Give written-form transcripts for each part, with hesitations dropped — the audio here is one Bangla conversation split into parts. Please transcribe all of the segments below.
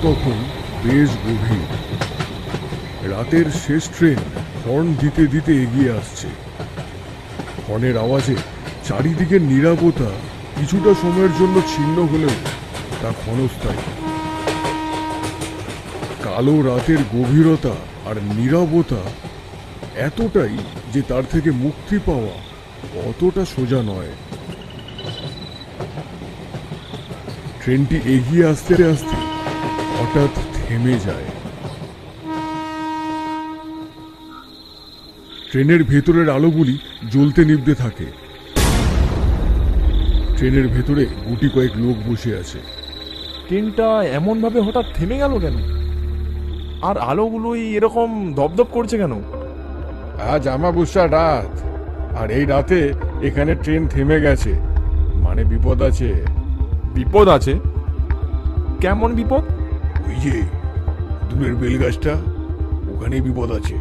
তখন বেশ গভীর। রাতের শেষ ট্রেন হর্ন দিতে দিতে এগিয়ে আসছে। হর্নের আওয়াজে চারিদিকের নীরবতা কিছুটা সময়ের জন্য ছিন্ন হলেও তা ক্ষণস্থায়ী। কালো রাতের গভীরতা আর নীরবতা এতটাই যে তার থেকে মুক্তি পাওয়া অতটা সোজা নয়। ট্রেনটি এগিয়ে আসতে আসতে হঠাৎ থেমে যায়। ট্রেনের ভেতরের আলোগুলি জ্বলতে নিভতে থাকে। ট্রেনের ভেতরে গুটি কয়েক লোক বসে আছে। ট্রেনটা এমনভাবে হঠাৎ থেমে গেল কেন? আর আলোগুলোই এরকম দপদপ করছে কেন? আজ অমাবস্যা রাত, আর এই রাতে এখানে ট্রেন থেমে গেছে, মানে বিপদ আছে। বিপদ আছে? কেমন বিপদ? ওই যে দূরের বেলগাছটা, ওখানেই বিপদ আছে।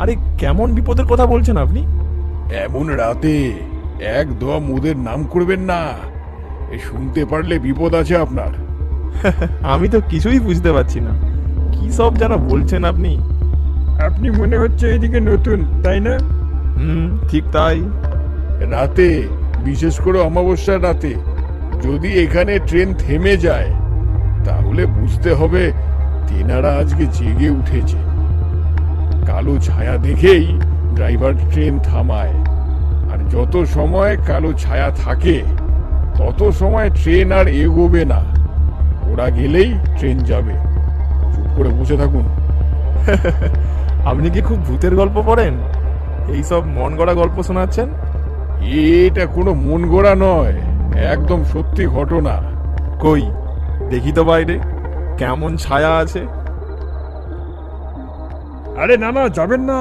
আরে কেমন বিপদের কথা বলছেন আপনি? এমন রাতে একদম ওদের নাম করবেন না, এ শুনতে পারলে বিপদ আছে আপনার। আমি তো কিছুই বুঝতে পারছি না, কি সব যেন বলছেন আপনি। আপনি মনে হচ্ছে এদিকে নতুন, তাই না? ঠিক তাই। রাতে, বিশেষ করে অমাবস্যার রাতে যদি এখানে ট্রেন থেমে যায়, তাহলে বুঝতে হবে তেনারা আজকে জেগে উঠেছে। কালো ছায়া দেখেই ড্রাইভার ট্রেন থামায়, আর যত সময় কালো ছায়া থাকে তত সময় ট্রেন আর এগোবে না। ওরা গেলেই ট্রেন যাবে। চুপ করে বসে থাকুন। আপনি কি খুব ভূতের গল্প পড়েন? এইসব মন গড়া গল্প শোনাচ্ছেন? এটা কোনো মন গড়া নয়, একদম সত্যি ঘটনা। কই দেখি তো বাইরে কেমন ছায়া আছে। আরে না না, যাবেন না।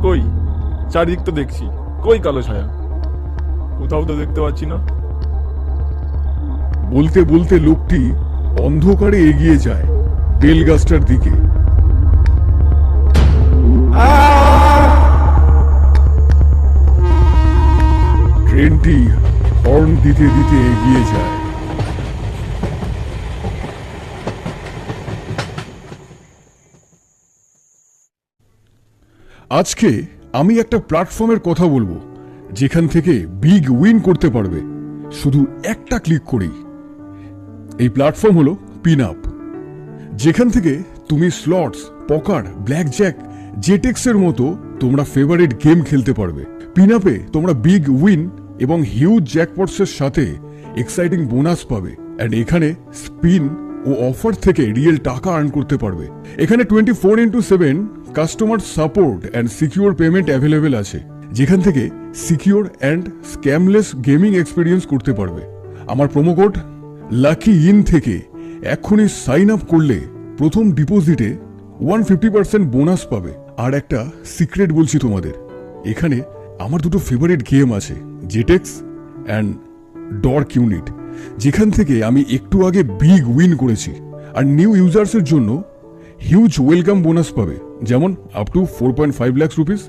কই, চারিদিক তো দেখছি, কই কালো ছায়া? কোথাও তো দেখতে পাচ্ছি না। বলতে বলতে লোকটি অন্ধকারে এগিয়ে যায় বেলগাছটার দিকে। ট্রেনটি হর্ন দিতে দিতে এগিয়ে যায়। আজকে আমি একটা প্ল্যাটফর্মের কথা বলবো, যেখান থেকে বিগ উইন করতে পারবে শুধু একটা ক্লিক করেই। এই প্ল্যাটফর্ম হলো পিনআপ, যেখান থেকে তুমি স্লটস, পকার, ব্ল্যাক জ্যাক, জেটেক্সের মতো তোমরা ফেভারিট গেম খেলতে পারবে। পিনআপে তোমরা বিগ উইন এবং হিউজ জ্যাকপটসের সাথে এক্সাইটিং বোনাস পাবে, অ্যান্ড এখানে স্পিন ও অফার থেকে রিয়েল টাকা আর্ন করতে পারবে। এখানে 24x7 customer support and secure payment available আছে, যেখান থেকে সিকিউর অ্যান্ড স্ক্যামলেস গেমিং এক্সপিরিয়েন্স করতে পারবে। আমার প্রোমো কোড লাকি ইন থেকে এখনই সাইন আপ করলে প্রথম ডিপোজিটে 150% বোনাস পাবে। আর একটা সিক্রেট বলছি তোমাদের, এখানে আমার দুটো ফেভারিট গেম আছে, জেটেক্স অ্যান্ড ডর্ক ইউনিট, যেখান থেকে আমি একটু আগে বিগ উইন করেছি। আর নিউ ইউজার্সের জন্য হিউজ ওয়েলকাম বোনাস পাবে, যেমন up to 4.5 lakh rupees,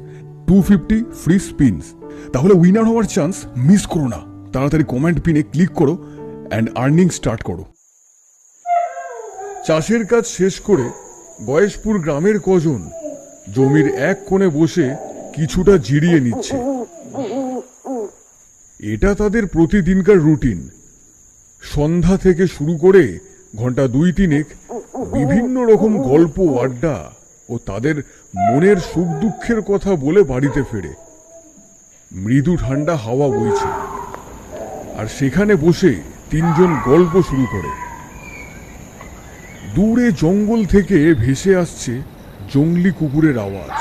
250 free spins. তাহলে উইনার হওয়ার চান্স মিস করো না, তাড়াতাড়ি কমেন্ট পিনে ক্লিক করো অ্যান্ড আর্নিং স্টার্ট করো। চাষের কাজ শেষ করে গয়েশপুর গ্রামের কজন জমির এক কোণে বসে কিছুটা জিরিয়ে নিচ্ছে। এটা তাদের প্রতিদিনকার রুটিন। সন্ধ্যা থেকে শুরু করে ঘন্টা 2-3 বিভিন্ন রকম গল্প, আড্ডা ও তাদের মনের সুখ দুঃখের কথা বলে বাড়িতে ফেরে। মৃদু ঠান্ডা হাওয়া বইছে, আর সেখানে বসে তিনজন গল্প শুরু করে। দূরে জঙ্গল থেকে ভেসে আসছে জংলি কুকুরের আওয়াজ।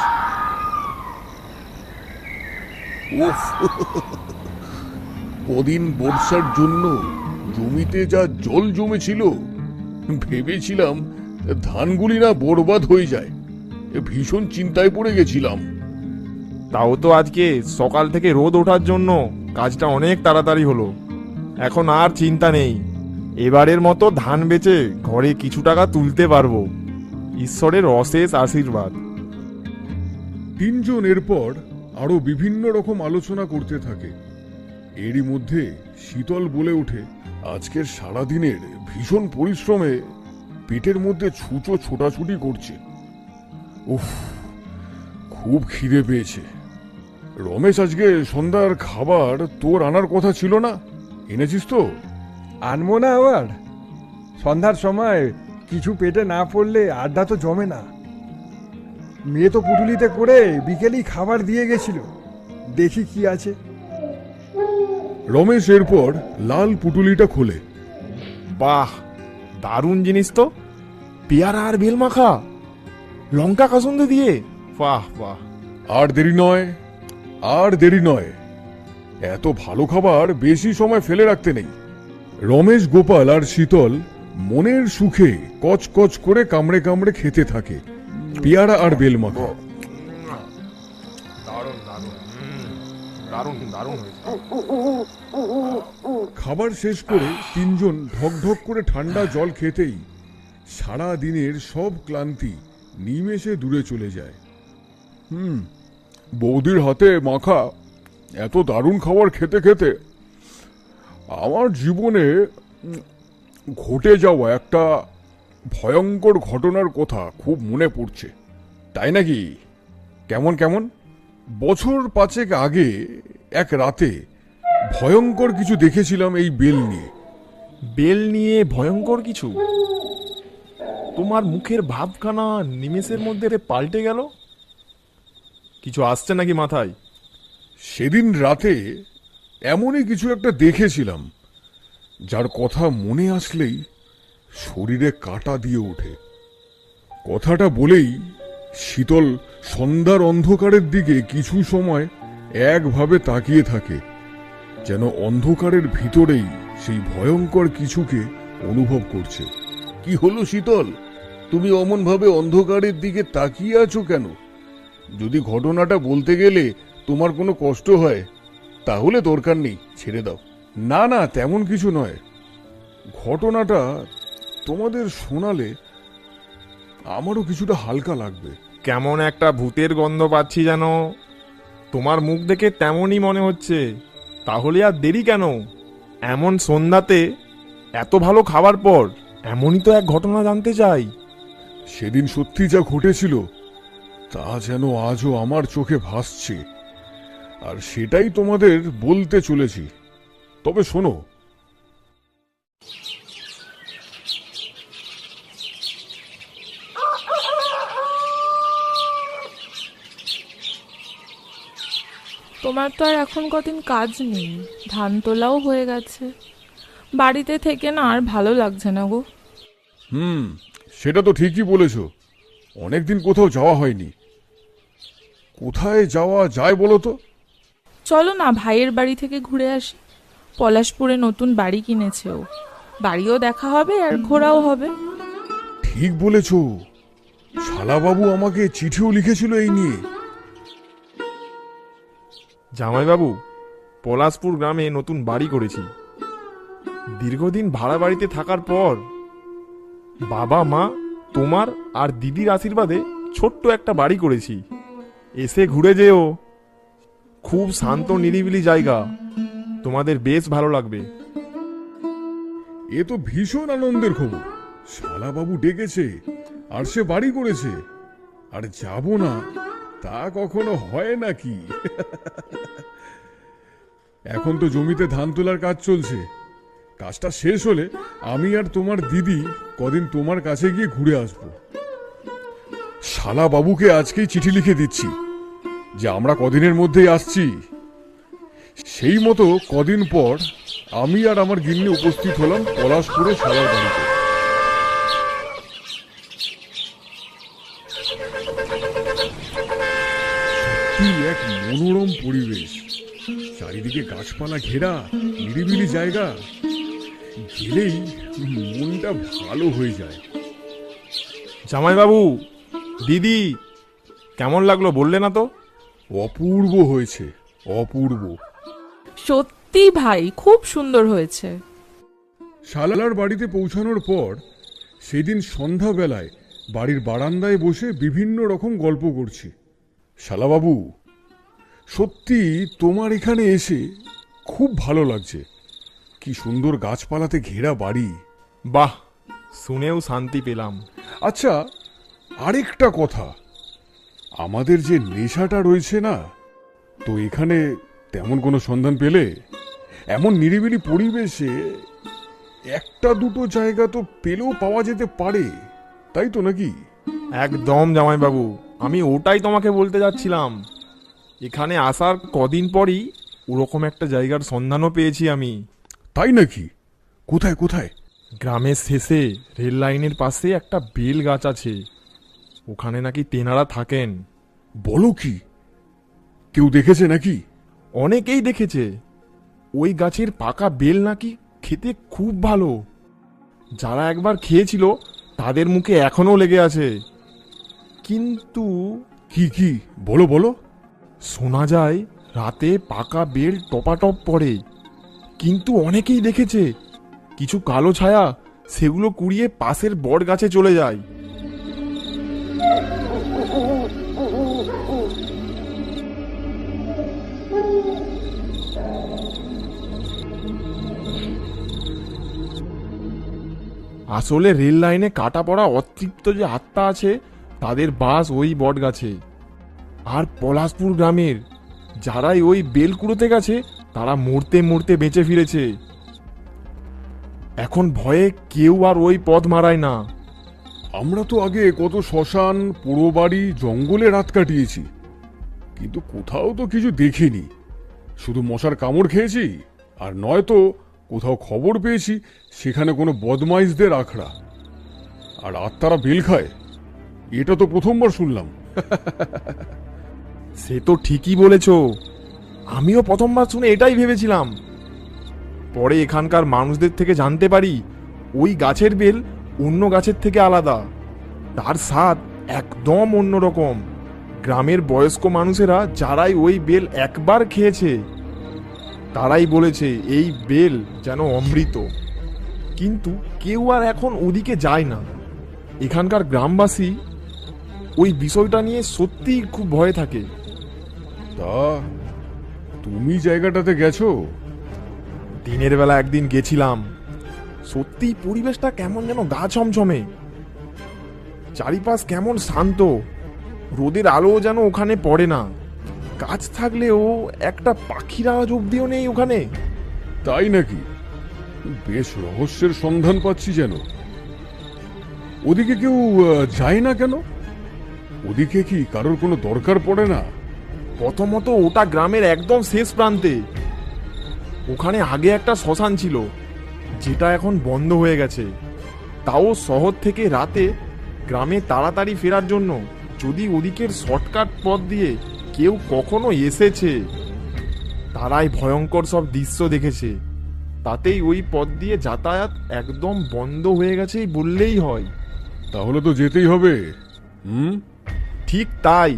কদিন বর্ষার জন্য জমিতে যা জল জমেছিল, ভেবেছিলাম ধানগুলি না বরবাদ হয়ে যায়। ভীষণ চিন্তায় পড়ে গেছিলাম। তাও তো আজকে সকাল থেকে রোদ ওঠার জন্য কাজটা অনেক তাড়াতাড়ি হলো। এখন আর চিন্তা নেই, এবারের মতো ধান বেচে ঘরে কিছু টাকা তুলতে পারবো। ঈশ্বরের অশেষ আশীর্বাদ। তিনজন এরপর আরো বিভিন্ন রকম আলোচনা করতে থাকে। এরই মধ্যে শীতল বলে ওঠে, আজকের সারাদিনের ভীষণ পরিশ্রমে পেটের মধ্যে ছুঁচো ছোটাছুটি করছে। উফ, খুব খিদে পেয়েছে। রমেশ, আজকে সন্ধ্যার খাবার তোর আনার কথা ছিল না? এনেছিস তো? আনবো না আবার? সন্ধ্যার সময় কিছু পেটে না পড়লে আড্ডা তো জমে না। মেয়ে তো পুটুলিতে করে বিকেলেই খাবার দিয়ে গেছিল, দেখি কি আছে। রমেশ এরপর লাল পুটুলিটা খোলে। বাহ, দারুণ জিনিস তো। পেয়ারা আর বেল মাখা, লঙ্কা কাসুন্দি দিয়ে, বাহ বাহ। আর দেরি নয়, আর দেরি নয়, এত ভালো খাবার বেশি সময় ফেলে রাখতে নেই। রমেশ, গোপাল আর শীতল মনের সুখে কচকচ করে কামড়ে কামড়ে খেতে থাকে পেয়ারা আর বেল মাখা। দারুণ দারুণ, দারুণ দারুণ হয়েছে। খাবার শেষ করে তিনজন ঢক ঢক করে ঠান্ডা জল খেতেই সারা দিনের সব ক্লান্তি নিমেষে দূরে চলে যায়। বৌদির হাতে মাখা এত দারুণ খাবার খেতে খেতে আমার জীবনে ঘটে যাওয়া একটা ভয়ঙ্কর ঘটনার কথা খুব মনে পড়ছে। তাই নাকি? কেমন কেমন? বছর 5 আগে এক রাতে ভয়ঙ্কর কিছু দেখেছিলাম এই বেল নিয়ে। বেল নিয়ে ভয়ঙ্কর কিছু? তোমার মুখের ভাবখানা নিমেষের মধ্যে পাল্টে গেল। কিছু আসছে নাকি মাথায়? সেদিন রাতে এমনই কিছু একটা দেখেছিলাম যার কথা মনে আসলেই শরীরে কাঁটা দিয়ে ওঠে। কথাটা বলেই শীতল সন্ধ্যার অন্ধকারের দিকে কিছু সময় একভাবে তাকিয়ে থাকে, যেন অন্ধকারের ভিতরেই সেই ভয়ঙ্কর কিছুকে অনুভব করছে। কি হলো শীতল, তুমি অমন ভাবে অন্ধকারের দিকে তাকিয়ে আছো কেন? যদি ঘটনাটা বলতে গেলে তোমার কোনো কষ্ট হয় তাহলে দরকার নেই, ছেড়ে দাও। না না, তেমন কিছু নয়। ঘটনাটা তোমাদের শোনালে আমারও কিছুটা হালকা লাগবে। কেমন একটা ভূতের গন্ধ পাচ্ছি যেন। তোমার মুখ দেখে তেমনই মনে হচ্ছে। তাহলে আর দেরি কেন? এমন সন্ধ্যাতে এত ভালো খাবার পর এমনই তো এক ঘটনা জানতে চাই। সেদিন সত্যি যা ঘটেছিল তা যেন আজও আমার চোখে ভাসছে, আর সেটাই তোমাদের বলতে চলেছি। তবে শোনো। তোমার তো আর এখন কদিন কাজ নেই, ধান তোলাও হয়ে গেছে। বাড়িতে থেকে না আর ভালো লাগছে না গো। সেটা তো ঠিকই বলেছ, অনেকদিন কোথাও যাওয়া হয়নি। কোথায় যাওয়া যায় বলো তো? চলো না ভাইয়ের বাড়ি থেকে ঘুরে আসি। পলাশপুরে নতুন বাড়ি কিনেছে ও, বাড়িও দেখা হবে আর ঘোরাও হবে। ঠিক বলেছ, শালাবাবু আমাকে চিঠিও লিখেছিল এই নিয়ে। জামাইবাবু, পলাশপুর গ্রামে নতুন বাড়ি করেছি। দীর্ঘদিন ভাড়া বাড়িতে থাকার পর বাবা মা তোমার আর দিদির আশীর্বাদে ছোট্ট একটা বাড়ি করেছি। এসে ঘুরে যেও। খুব শান্ত নিরিবিলি জায়গা, তোমাদের বেশ ভালো লাগবে। এ তো ভীষণ আনন্দের খবর। শালাবাবু ডেকেছে আর সে বাড়ি করেছে, আর যাব না তা কখনো হয় নাকি? এখন তো জমিতে ধান তোলার কাজ চলছে। কাজটা শেষ হলে আমি আর তোমার দিদি কদিন তোমার কাছে গিয়ে ঘুরে আসব। শালাবাবুকে আজকেই চিঠি লিখে দিচ্ছি যে আমরা কদিনের মধ্যেই আসছি। সেই মতো কদিন পর আমি আর আমার গিন্নি উপস্থিত হলাম পলাশপুরে শালার বাড়িতে। সত্যি এক মনোরম পরিবেশ, চারিদিকে গাছপালা ঘেরা নিরিবিলি জায়গা। গেলেই মনটা ভালো হয়ে যায়। জামাইবাবু, দিদি, কেমন লাগলো বললে না তো? অপূর্ব হয়েছে, অপূর্ব। সত্যি ভাই, খুব সুন্দর হয়েছে। শালার বাড়িতে পৌঁছানোর পর সেদিন সন্ধ্যাবেলায় বাড়ির বারান্দায় বসে বিভিন্ন রকম গল্প করছি। শালাবাবু, সত্যি তোমার এখানে এসে খুব ভালো লাগছে। কি সুন্দর গাছপালাতে ঘেরা বাড়ি। বাহ, শুনেও শান্তি পেলাম। আচ্ছা, আরেকটা কথা, আমাদের যে নেশাটা রয়েছে না, তো এখানে তেমন কোনো সন্ধান পেলে? এমন নিরিবিলি পরিবেশে একটা দুটো জায়গা তো পেলেও পাওয়া যেতে পারে, তাই তো নাকি? একদম জামাইবাবু, আমি ওটাই তোমাকে বলতে যাচ্ছিলাম। এখানে আসার কদিন পরই ওরকম একটা জায়গার সন্ধানও পেয়েছি আমি। তাই নাকি? কোথায় কোথায়? গ্রামের শেষে রেল লাইনের পাশে একটা বেল গাছ আছে, ওখানে নাকি তেনারা থাকেন। বলো কি? কেউ দেখেছে নাকি? অনেকেই দেখেছে। ওই গাছের পাকা বেল নাকি খেতে খুব ভালো। যারা একবার খেয়েছিল তাদের মুখে এখনো লেগে আছে। কিন্তু কি কি বলো বলো। শোনা যায় রাতে পাকা বেল টপাটপ পড়ে, কিন্তু অনেকেই দেখেছে কিছু কালো ছায়া সেগুলো কুড়িয়ে পাশের বট গাছে চলে যায়। আসলে রেল লাইনে কাটা পড়া অতৃপ্ত যে আত্মা আছে তাদের বাস ওই বট গাছে। আর পলাশপুর গ্রামের যারাই ওই বেল কুড়োতে গেছে তারা মরতে মরতে বেঁচে ফিরেছে। এখন ভয়ে কেউ আর ওই পথ মারায় না। আমরা তো আগে কত শ্মশান, পোড়ো বাড়ি, জঙ্গলে রাত কাটিয়েছি, কিন্তু কোথাও তো কিছু দেখিনি। শুধু মশার কামড় খেয়েছি, আর নয়তো কোথাও খবর পেয়েছি সেখানে কোনো বদমাইশদের আখড়া। আর আত্মারা বেল খায়, এটা তো প্রথমবার শুনলাম। সে তো ঠিকই বলেছ, আমিও প্রথমবার শুনে এটাই ভেবেছিলাম। পরে এখানকার মানুষদের থেকে জানতে পারি ওই গাছের বেল অন্য গাছের থেকে আলাদা, তার স্বাদ একদম অন্যরকম। গ্রামের বয়স্ক মানুষেরা যারাই ওই বেল একবার খেয়েছে তারাই বলেছে এই বেল যেন অমৃত। কিন্তু কেউ আর এখন ওদিকে যায় না। এখানকার গ্রামবাসী ওই বিষয়টা নিয়ে সত্যিই খুব ভয়ে থাকে। তা তুমি জায়গাটাতে গেছো? দিনের বেলা একদিন গেছিলাম, সত্যিই পরিবেশটা কেমন যেন গা ছমছমে। চারিপাশ কেমন শান্ত, রোদের আলো যেন ওখানে পড়ে না। গাছ থাকলেও একটা পাখির আওয়াজ অব্দিও নেই ওখানে। তাই নাকি? বেশ রহস্যের সন্ধান পাচ্ছি যেন। ওদিকে কেউ যায় না কেন? ওদিকে কি কারোর কোনো দরকার পড়ে না? প্রথমত ওটা গ্রামের একদম শেষ প্রান্তে। ওখানে আগে একটা শ্মশান ছিল, যেটা এখন বন্ধ হয়ে গেছে। তাও শহর থেকে রাতে গ্রামে তাড়াতাড়ি ফেরার জন্য যদি ওদিকের শর্টকাট পথ দিয়ে কেউ কখনো এসেছে তারাই ভয়ঙ্কর সব দৃশ্য দেখেছে। তাতেই ওই পথ দিয়ে যাতায়াত একদম বন্ধ হয়ে গেছে বললেই হয়। তাহলে তো যেতেই হবে। ঠিক তাই,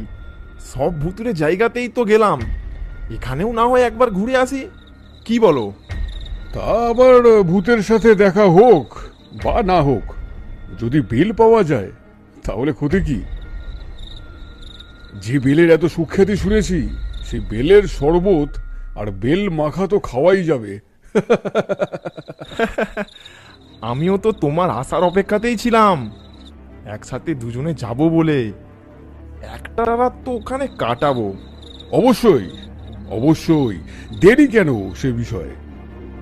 সব ভুতুরে জায়গাতেই তো গেলাম, এখানেও না হয় একবার ঘুরে আসি, কি বলো? তা আবার ভূতের সাথে দেখা হোক বা না হোক, যদি বেল পাওয়া যায় তাহলে ক্ষতি কি? যে বেলের এত সুখ্যাতি শুনেছি, সেই বেলের শরবত আর বেল মাখা তো খাওয়াই যাবে। আমিও তো তোমার আসার অপেক্ষাতেই ছিলাম, একসাথে দুজনে যাব বলে। একটা রাত তো ওখানে কাটাবো। অবশ্যই অবশ্যই, দেরি কেন সে বিষয়ে?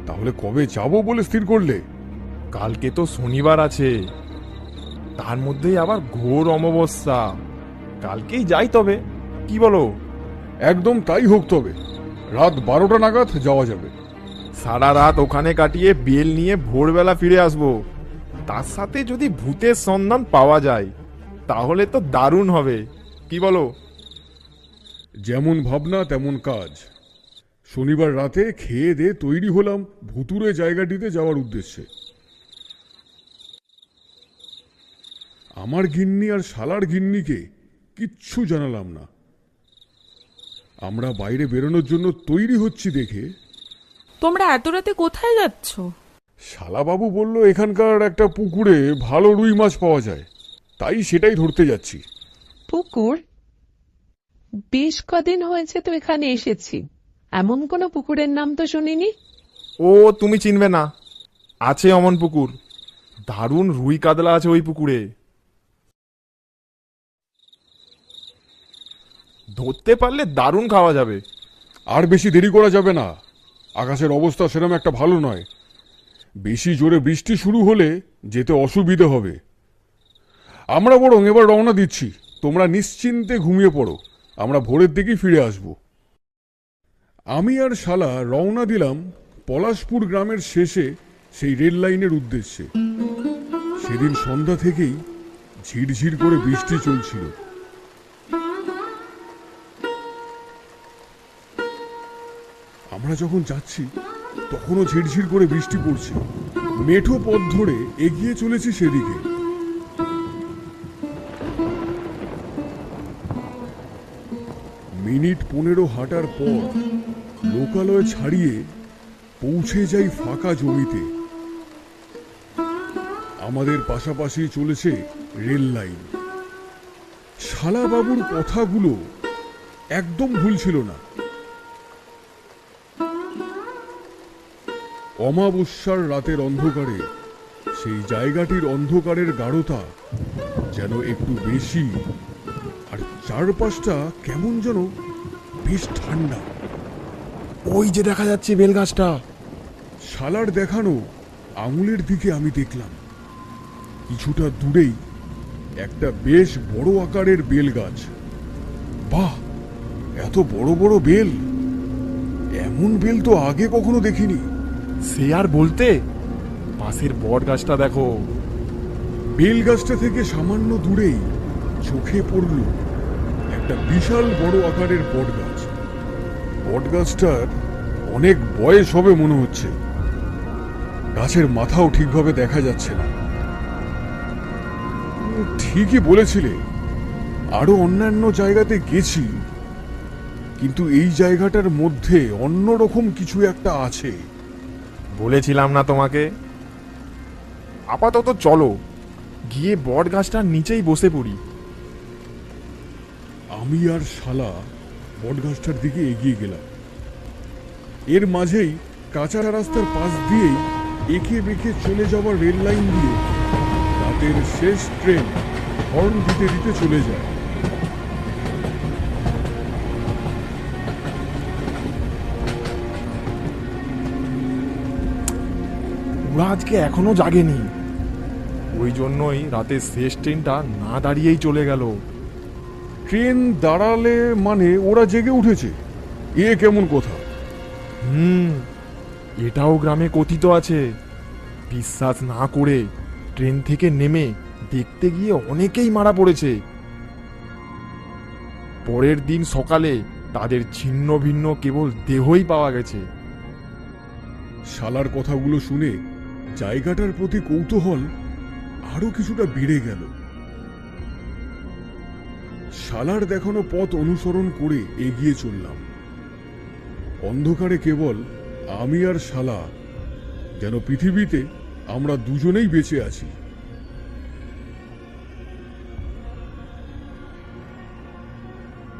তাহলে কবে যাব বলে স্থির করলে? কালকে তো শনিবার আছে, তার মধ্যেই আবার ঘোর অমাবস্যা। কালকেই যাই তবে, কি বলো? একদম তাই হোক, তবে রাত 12টা নাগাদ যাওয়া যাবে। সারা রাত ওখানে কাটিয়ে বেল নিয়ে ভোরবেলা ফিরে আসবো। তার সাথে যদি ভূতের সন্ধান পাওয়া যায় তাহলে তো দারুণ হবে, কি বলো? যেমন ভাবনা তেমন কাজ। শনিবার রাতে খেয়ে দিয়ে তৈরি হলাম ভুতুরে জায়গাটিতে যাওয়ার উদ্দেশ্যে। আমার গিন্নি আর শালার গিন্নিকে কিচ্ছু জানালাম না। আমরা বাইরে বেরোনোর জন্য তৈরি হচ্ছি দেখে তোমরা এত রাতে কোথায় যাচ্ছ? শালাবাবু বলল এখানকার একটা পুকুরে ভালো রুই মাছ পাওয়া যায়, তাই সেটাই ধরতে যাচ্ছি। পুকুর? বেশ কদিন হয়েছে তো এখানে এসেছি, এমন কোনো পুকুরের নাম তো শুনিনি। ও তুমি চিনবে না, আছে অমন পুকুর, দারুণ রুই কাতলা আছে ওই পুকুরে। ধরতে পারলে দারুণ খাওয়া যাবে। আর বেশি দেরি করা যাবে না, আকাশের অবস্থা সেরকম একটা ভালো নয়। বেশি জোরে বৃষ্টি শুরু হলে যেতে অসুবিধে হবে। আমরা বরং এবার রওনা দিচ্ছি, তোমরা নিশ্চিন্তে ঘুমিয়ে পড়ো, আমরা ভোরের দিকেই ফিরে আসব। আমি আর শালা রওনা দিলাম পলাশপুর গ্রামের শেষে সেই রেল লাইনের উদ্দেশ্যে। সেদিন সন্ধ্যা থেকেই ঝিরঝির করে বৃষ্টি চলছিল। আমরা যখন যাচ্ছি তখনও ঝিরঝির করে বৃষ্টি পড়ছে। মেঠো পথ ধরে এগিয়ে চলেছি সেদিকে। মিনিট 15 হাঁটার পর লোকালয় ছাড়িয়ে পৌঁছে যাই ফাঁকা জমিতে। আমাদের পাশাপাশি চলেছে রেল লাইন। শালাবাবুর কথাগুলো একদম ভুল ছিল না। অমাবস্যার রাতের অন্ধকারে সেই জায়গাটির অন্ধকারের গাঢ়তা যেন একটু বেশি, আর চারপাশটা কেমন যেন বেশ ঠান্ডা। ওই যে দেখা যাচ্ছে বেলগাছটা। শালার দেখানো আঙুলের দিকে আমি দেখলাম কিছুটা দূরেই একটা বেশ বড় আকারের বেল গাছ। বাহ, এত বড় বড় বেল! এমন বেল তো আগে কখনো দেখিনি। সে আর বলতে, পাশের বট গাছটা দেখো। বেল গাছটা থেকে সামান্য দূরেই চোখে পড়ল একটা বিশাল বড় আকারের বট গাছ। বট গাছটার অনেক বয়স হবে মনে হচ্ছে, গাছের মাথাও ঠিকভাবে দেখা যাচ্ছে না। ঠিকই বলেছিলে, আরো অন্যান্য জায়গাতে গেছি, কিন্তু এই জায়গাটার মধ্যে অন্যরকম কিছু একটা আছে। বলেছিলাম না তোমাকে। আপাতত চলো, গিয়ে বট গাছটার নিচেই বসে পড়ি। আমি আর শালা বটগাছটার দিকে এগিয়ে গেলাম। এর মাঝেই কাঁচা রাস্তার পাশ দিয়েই এঁকে বেঁকে চলে যাওয়া রেল লাইন দিয়ে রাতের শেষ ট্রেন হর্ন দিতে দিতে চলে যায়। ওরা আজকে এখনো জাগেনি, ওই জন্যই রাতের শেষ ট্রেনটা না দাঁড়িয়েই চলে গেল। ট্রেন দাঁড়ালে মানে ওরা জেগে উঠেছে, এ কেমন কথা? এটাও গ্রামে কথিত আছে। বিশ্বাস না করে ট্রেন থেকে নেমে দেখতে গিয়ে অনেকেই মারা পড়েছে। পরের দিন সকালে তাদের ছিন্ন ভিন্ন কেবল দেহই পাওয়া গেছে। শালার কথাগুলো শুনে জায়গাটার প্রতি কৌতূহল আরো কিছুটা বেড়ে গেল। শালার দেখানো পথ অনুসরণ করে এগিয়ে চললাম। অন্ধকারে কেবল আমি আর শালা, যেন পৃথিবীতে আমরা দুজনেই বেঁচে আছি।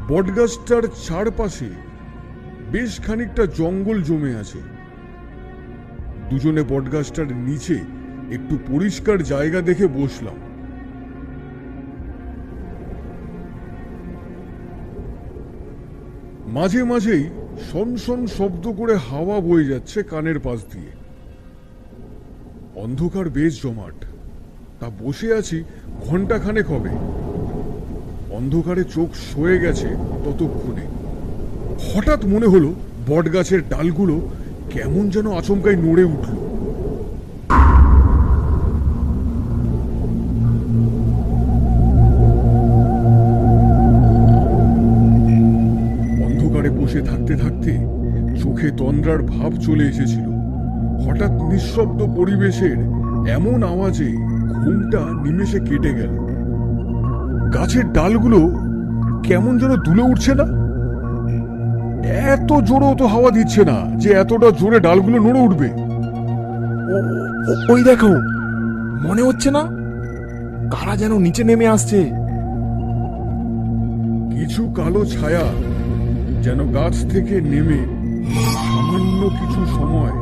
বটগাছটার চারপাশে বেশ খানিকটা জঙ্গল জমে আছে। দুজনে বটগাছটার নিচে একটু পরিষ্কার জায়গা দেখে বসলাম। মাঝে মাঝেই সনসন শব্দ করে হাওয়া বয়ে যাচ্ছে কানের পাশ দিয়ে। অন্ধকার বেশ জমাট, তা বসে আছি ঘন্টাখানেক হবে। অন্ধকারে চোখ সয়ে গেছে ততক্ষণে হঠাৎ মনে হলো বটগাছের ডালগুলো কেমন যেন আচমকাই নড়ে উঠল। অন্ধকারে বসে থাকতে থাকতে চোখে তন্দ্রার ভাব চলে এসেছিল। হঠাৎ নিঃশব্দ পরিবেশের এমন আওয়াজে ঘুমটা নিমেষে কেটে গেল। গাছের ডালগুলো কেমন যেন দুলে উঠছে না, এত জোরেও তো হাওয়া দিচ্ছে না যে এতটা জোরে ডালগুলো নড়ে উঠবে। ওই দেখো, মনে হচ্ছে না কারা যেন নিচে নেমে আসছে। কিছু কালো ছায়া যেন গাছ থেকে নেমে সামান্য কিছু সময়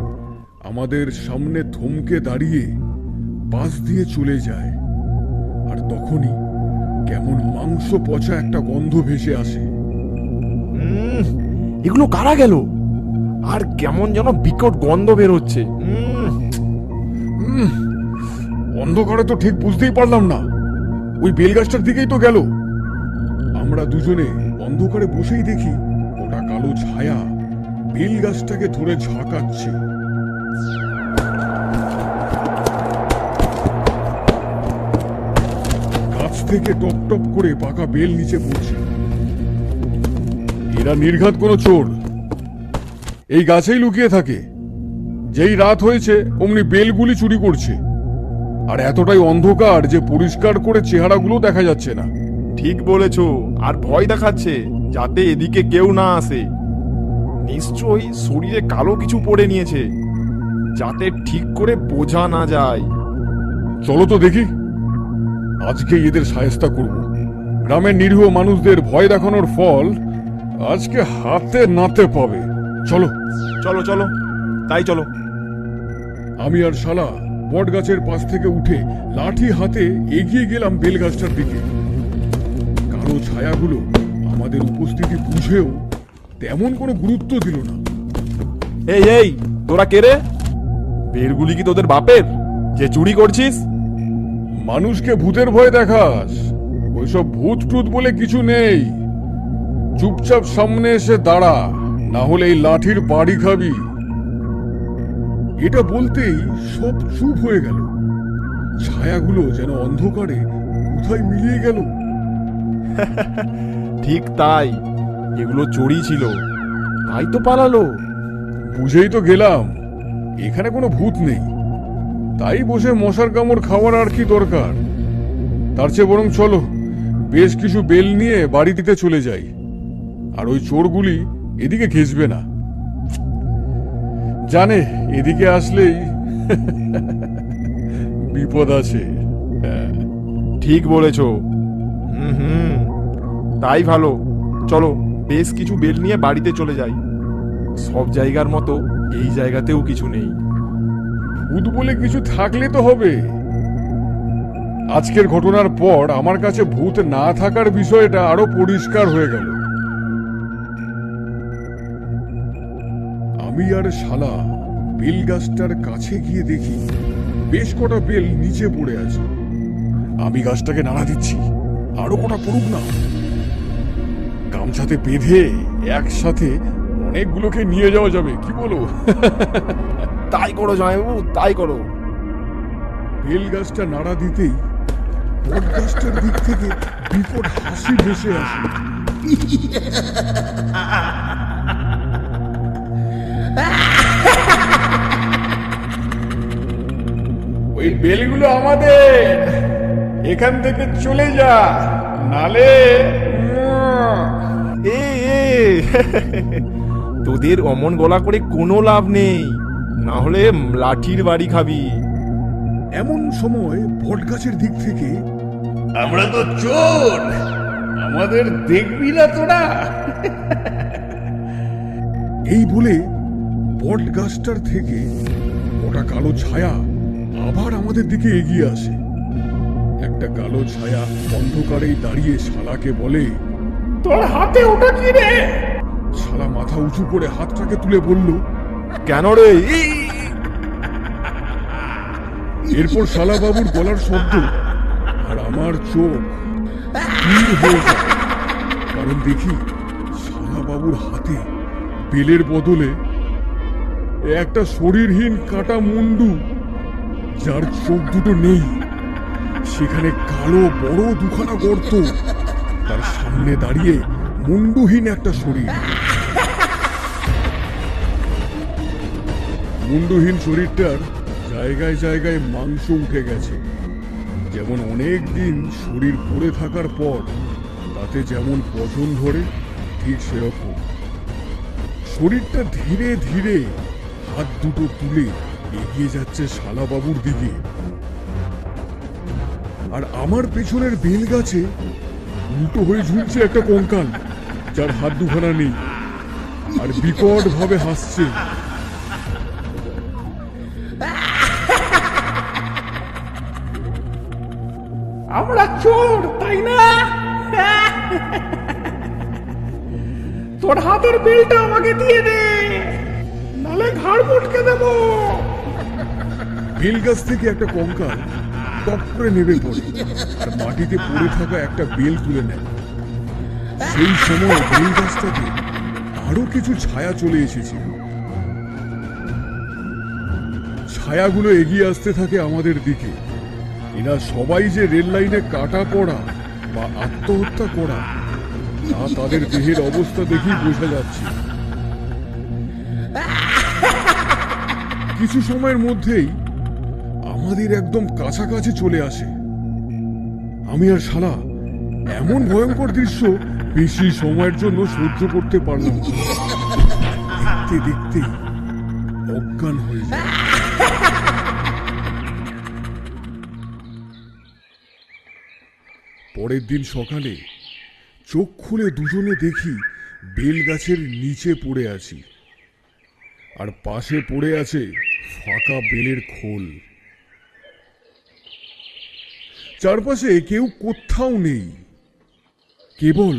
আমাদের সামনে থমকে দাঁড়িয়ে পাশ দিয়ে চলে যায়, আর তখনই কেমন মাংস পচা একটা গন্ধ ভেসে আসে। এগুলো কারা গেল? আর কেমন যেন বিকট গন্ধ বের হচ্ছে। অন্ধকারে তো ঠিক বুঝতেই পারলাম না, ওই বেলগাছটার দিকেই তো গেল। আমরা দুজনে অন্ধকারে বসেই দেখি ওটা কালো ছায়া বেলগাছটাকে ধরে ঝাঁকাচ্ছে। গাছ থেকে টপ টপ করে পাকা বেল নিচে পড়ছে। এরা নির্ঘাত কোনো চোর, এই গাছেই লুকিয়ে থাকে। যেই রাত হয়েছে অমনি বেলগুলি চুরি করছে। আর এতটাই অন্ধকার যে পরিষ্কার করে চেহারাগুলো দেখা যাচ্ছে না। ঠিক বলেছো, আর ভয় দেখাচ্ছে যাতে এদিকে কেউ না আসে। নিশ্চয়ই শরীরে কালো কিছু পড়ে নিয়েছে, যাতে ঠিক করে বোঝা না যায়। চলো তো দেখি, আজকে এদের সায়স্তা করব। গ্রামের নিরীহ মানুষদের ভয় দেখানোর ফল আজকে হাতে নাতে পাবে। চলো চলো চলো, তাই চলো। আমি আর শালা বট গাছের পাশ থেকে উঠে লাঠি হাতে এগিয়ে গেলাম বেলগাছটার দিকে। কালো ছায়াগুলো আমাদের উপস্থিতি বুঝেও তেমন কোনো গুরুত্ব দিল না। এই এই, তোরা কে রে? বেলগুলি কি তোদের বাপের যে চুরি করছিস? মানুষকে ভূতের ভয় দেখাস? ওইসব ভূত টুত বলে কিছু নেই। চুপচাপ সামনে এসে দাঁড়া, না হলে এই লাঠির বাড়ি খাবি। এটা বলতেই সব চুপ হয়ে গেল। ছায়াগুলো যেন অন্ধকারে কোথায় মিলিয়ে গেল। ঠিক তাই, এগুলো চোরই ছিল, তাই তো পালালো। বুঝেই তো গেলাম এখানে কোনো ভূত নেই, তাই বসে মশার কামড় খাওয়ার আর কি দরকার। তার চেয়ে বরং চলো বেশ কিছু বেল নিয়ে বাড়িতে চলে যাই, আর ওই চোরগুলি এদিকে ঘেঁষবে না। জানে এদিকে আসলেই বিপদ আছে। ঠিক বলেছো। হুম, তাই ভালো। চলো বেশ কিছু বেল নিয়ে বাড়িতে চলে যাই। সব জায়গার মতো এই জায়গাতেও কিছু নেই। ভূত বলে কিছু থাকলে তো হবে। আজকের ঘটনার পর আমার কাছে ভূত না থাকার বিষয়টা আরো পরিষ্কার হয়ে গেল। আমি আর শালা বেল গাছটার কাছে গিয়ে দেখি বেশ কটা বেল নিচে পড়ে আছে। আমি গাছটাকে নাড়া দিচ্ছি, আরো কটা পড়ুক না। গামছাতে বেঁধে একসাথে অনেকগুলোকে নিয়ে যাওয়া যাবে, কি বলো? তাই করো জামাইবাবু, তাই করো। বেল গাছটা নাড়া দিতেই বট গাছটার দিক থেকে বিকট হাসি ভেসে আসে। ওই বেলগুলো আমাদের, এখান থেকে চলে যা, নালে এ এ, তোদের অমন গলা করে কোনো লাভ নেই, না হলে লাঠির বাড়ি খাবি। এমন সময় বট গাছের দিক থেকে, আমরা তো চোর, আমাদের দেখবি না তোরা, এই বলে বট গাছটার থেকে ওটা কালো ছায়া আবার আমাদের দিকে এগিয়ে আসে। একটা কালো ছায়া অন্ধকারেই দাঁড়িয়ে শালাকে বলে, তোর হাতে ওটা কি রে? শালা মাথা উঁচু করে হাতটাকে তুলে বলল, কেন রে? এরপর শালা বাবুর গলার শব্দ আর আমার চোখ স্থির হয়ে যায়। কারণ দেখি শালা বাবুর হাতে বেলের বদলে একটা শরীরহীন কাটা মুন্ডু, যার চোখ দুটো নেই, সেখানে কালো বড় দুখানা গর্ত, তার সামনে দাঁড়িয়ে মুন্ডুহীন একটা শরীর। মুন্ডুহীন শরীরটার জায়গায় জায়গায় মাংস উঠে গেছে, যেমন অনেক দিন শরীর পড়ে থাকার পর তাতে যেমন পচন ধরে, ঠিক সেরকম। শরীরটা ধীরে ধীরে হাত দুটো তুলে এগিয়ে যাচ্ছে শালাবাবুর দিকে। আর আমার পেছনের বেল গাছে উল্টো হয়ে ঝুলছে একটা কঙ্কাল, যার হাত দুখানা নেই। আর বিকট ভাবে হাসছে। আমরা চোর, তাই না? তোর হাতের বেলটা আমাকে দিয়ে দে, নালে ঘাড় মুটকে দেবো। বেল গাছ থেকে একটা কঙ্কাল টপ করে নেমে পড়ে আর মাটিতে পড়ে থাকা একটা বেল তুলে নেয়। সেই সময় বেল গাছটাকে আরো কিছু ছায়া চলে এসেছিল। ছায়াগুলো এগিয়ে আসতে থাকে আমাদের দিকে। এরা সবাই যে রেল লাইনে কাটা পড়া বা আত্মহত্যা করা তা তাদের দেহের অবস্থা দেখেই বোঝা যাচ্ছে। কিছু সময়ের মধ্যেই আমাদের একদম কাছাকাছি চলে আসে। আমি আর শালা এমন ভয়ঙ্কর দৃশ্য বেশি সময়ের জন্য সহ্য করতে পারলাম না। দেখতে দেখতে অজ্ঞান হয়ে যায়। পরের দিন সকালে চোখ খুলে দুজনে দেখি বেল গাছের নিচে পড়ে আছি, আর পাশে পড়ে আছে ফাঁকা বেলের খোল। চারপাশে কেউ কোথাও নেই, কেবল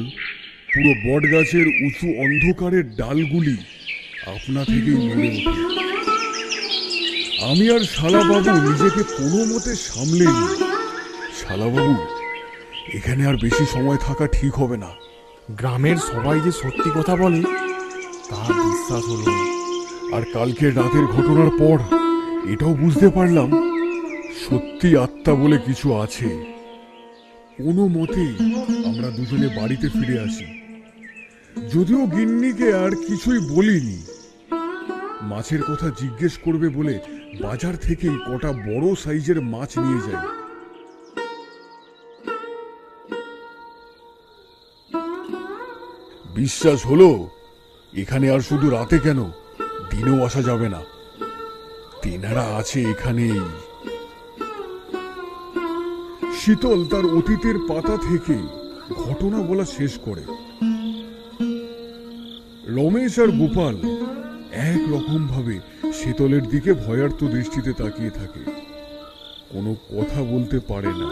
পুরো বট গাছের উঁচু অন্ধকারের ডালগুলি আপনা থেকেই নড়ে ওঠে। আমি আর শালাবাবু নিজেকে কোনো মতে সামলে নিই। শালাবাবু, এখানে আর বেশি সময় থাকা ঠিক হবে না। গ্রামের সবাই যে সত্যি কথা বলে তা বিশ্বাস হলো। আর কালকে রাতের ঘটনার পর এটাও বুঝতে পারলাম সত্যি আত্মা বলে কিছু আছে। কোনো মতে আমরা দুজনে বাড়িতে ফিরে আসি। যদিও গিন্নিকে আর কিছুই বলিনি। মাছের কথা জিজ্ঞেস করবে বলে বাজার থেকেই কটা বড় সাইজের মাছ নিয়ে যাই। বিশ্বাস হলো এখানে আর শুধু রাতে কেন, দিনেও আসা যাবে না। তেনারা আছে এখানেই। শীতল তার অতীতের পাতা থেকে ঘটনা বলা শেষ করে। রমেশ আর গোপাল এক রকম ভাবে শীতলের দিকে ভয়ার্ত দৃষ্টিতে তাকিয়ে থাকে, কোনো কথা বলতে পারে না।